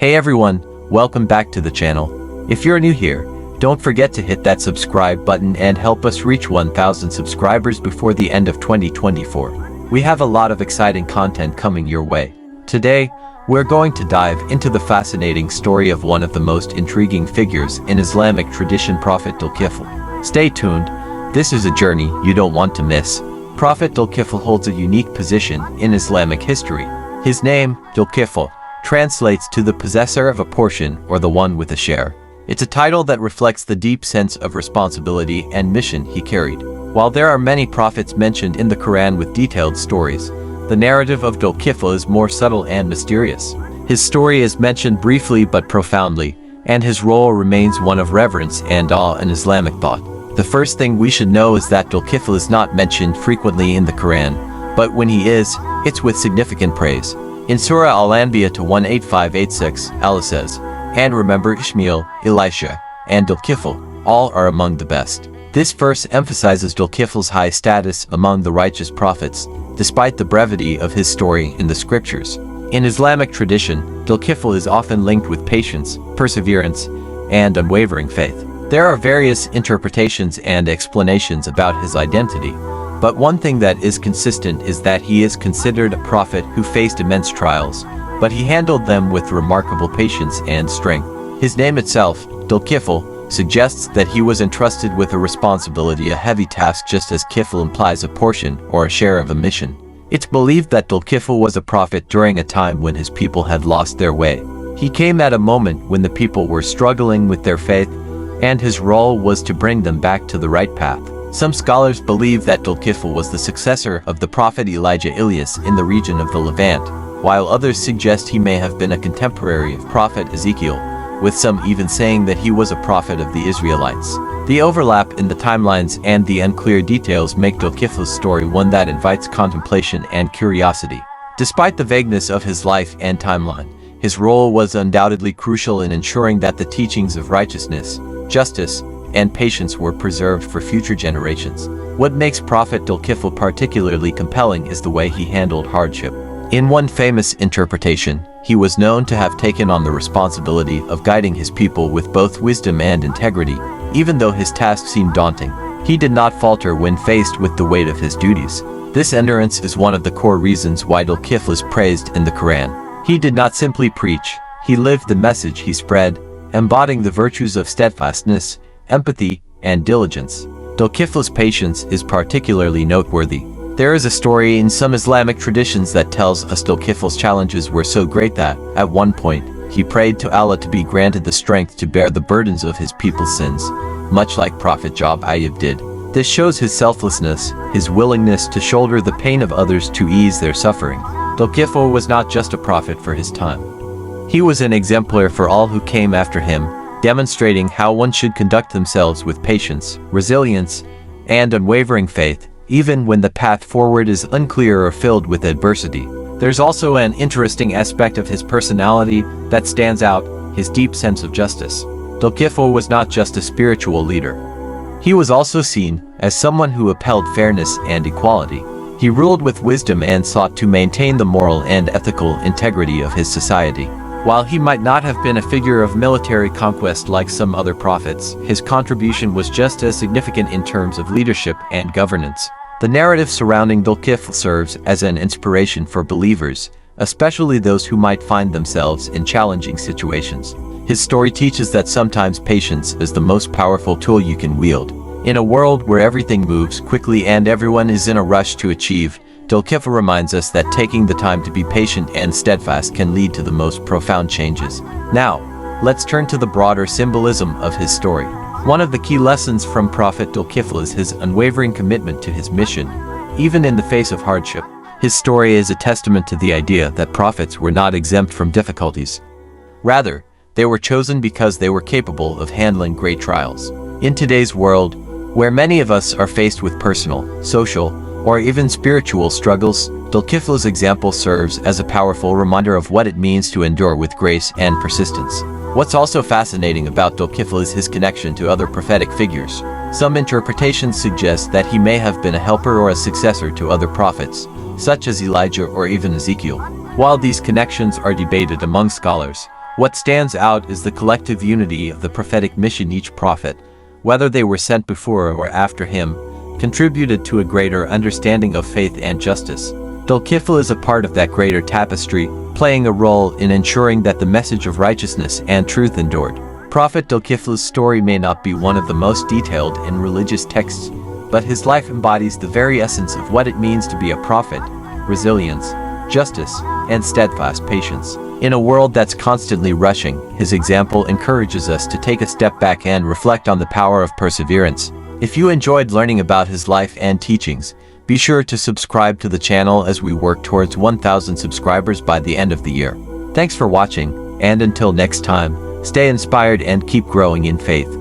Hey everyone, welcome back to the channel. If you're new here, don't forget to hit that subscribe button and help us reach 1,000 subscribers before the end of 2024. We have a lot of exciting content coming your way. Today, we're going to dive into the fascinating story of one of the most intriguing figures in Islamic tradition, Prophet Dhul Kifl. Stay tuned, this is a journey you don't want to miss. Prophet Dhul Kifl holds a unique position in Islamic history. His name, Dhul Kifl, translates to the possessor of a portion or the one with a share. It's a title that reflects the deep sense of responsibility and mission he carried. While there are many prophets mentioned in the Quran with detailed stories, the narrative of Dhul Kifl is more subtle and mysterious. His story is mentioned briefly but profoundly, and his role remains one of reverence and awe in Islamic thought. The first thing we should know is that Dhul Kifl is not mentioned frequently in the Quran, but when he is, it's with significant praise. In Surah Al-Anbiya 18586, Allah says, "And remember Ishmael, Elisha, and Dhul Kifl, all are among the best." This verse emphasizes Dhul Kifl's high status among the righteous prophets, despite the brevity of his story in the scriptures. In Islamic tradition, Dhul Kifl is often linked with patience, perseverance, and unwavering faith. There are various interpretations and explanations about his identity, but one thing that is consistent is that he is considered a prophet who faced immense trials, but he handled them with remarkable patience and strength. His name itself, Dhul Kifl, suggests that he was entrusted with a responsibility, a heavy task, just as Kifl implies a portion or a share of a mission. It's believed that Dhul Kifl was a prophet during a time when his people had lost their way. He came at a moment when the people were struggling with their faith, and his role was to bring them back to the right path. Some scholars believe that Dhul Kifl was the successor of the prophet Elijah Elias in the region of the Levant, while others suggest he may have been a contemporary of Prophet Ezekiel, with some even saying that he was a prophet of the Israelites. The overlap in the timelines and the unclear details make Dhul Kifl's story one that invites contemplation and curiosity. Despite the vagueness of his life and timeline, his role was undoubtedly crucial in ensuring that the teachings of righteousness, justice, and patience were preserved for future generations. What makes Prophet Dhul Kifl particularly compelling is the way he handled hardship. In one famous interpretation, he was known to have taken on the responsibility of guiding his people with both wisdom and integrity. Even though his task seemed daunting, he did not falter when faced with the weight of his duties. This endurance is one of the core reasons why Dhul Kifl is praised in the Quran. He did not simply preach, he lived the message he spread, embodying the virtues of steadfastness, empathy, and diligence. Dhul Kifl's patience is particularly noteworthy. There is a story in some Islamic traditions that tells us Dhul Kifl's challenges were so great that, at one point, he prayed to Allah to be granted the strength to bear the burdens of his people's sins, much like Prophet Job Ayyub did. This shows his selflessness, his willingness to shoulder the pain of others to ease their suffering. Dhul Kifl was not just a prophet for his time. He was an exemplar for all who came after him, demonstrating how one should conduct themselves with patience, resilience, and unwavering faith, even when the path forward is unclear or filled with adversity. There's also an interesting aspect of his personality that stands out, his deep sense of justice. Dhul Kifl was not just a spiritual leader. He was also seen as someone who upheld fairness and equality. He ruled with wisdom and sought to maintain the moral and ethical integrity of his society. While he might not have been a figure of military conquest like some other prophets, his contribution was just as significant in terms of leadership and governance. The narrative surrounding Dhul Kifl serves as an inspiration for believers, especially those who might find themselves in challenging situations. His story teaches that sometimes patience is the most powerful tool you can wield. In a world where everything moves quickly and everyone is in a rush to achieve, Dhul Kifl reminds us that taking the time to be patient and steadfast can lead to the most profound changes. Now, let's turn to the broader symbolism of his story. One of the key lessons from Prophet Dhul Kifl is his unwavering commitment to his mission, even in the face of hardship. His story is a testament to the idea that prophets were not exempt from difficulties. Rather, they were chosen because they were capable of handling great trials. In today's world, where many of us are faced with personal, social, or even spiritual struggles, Dhul Kifl's example serves as a powerful reminder of what it means to endure with grace and persistence. What's also fascinating about Dhul Kifl is his connection to other prophetic figures. Some interpretations suggest that he may have been a helper or a successor to other prophets, such as Elijah or even Ezekiel. While these connections are debated among scholars, What stands out is the collective unity of the prophetic mission. Each prophet, whether they were sent before or after him, contributed to a greater understanding of faith and justice. Dhul Kifl is a part of that greater tapestry, playing a role in ensuring that the message of righteousness and truth endured. Prophet Dhul Kifl's story may not be one of the most detailed in religious texts, but his life embodies the very essence of what it means to be a prophet: resilience, justice, and steadfast patience. In a world that's constantly rushing, his example encourages us to take a step back and reflect on the power of perseverance. If you enjoyed learning about his life and teachings, be sure to subscribe to the channel as we work towards 1,000 subscribers by the end of the year. Thanks for watching, and until next time, stay inspired and keep growing in faith.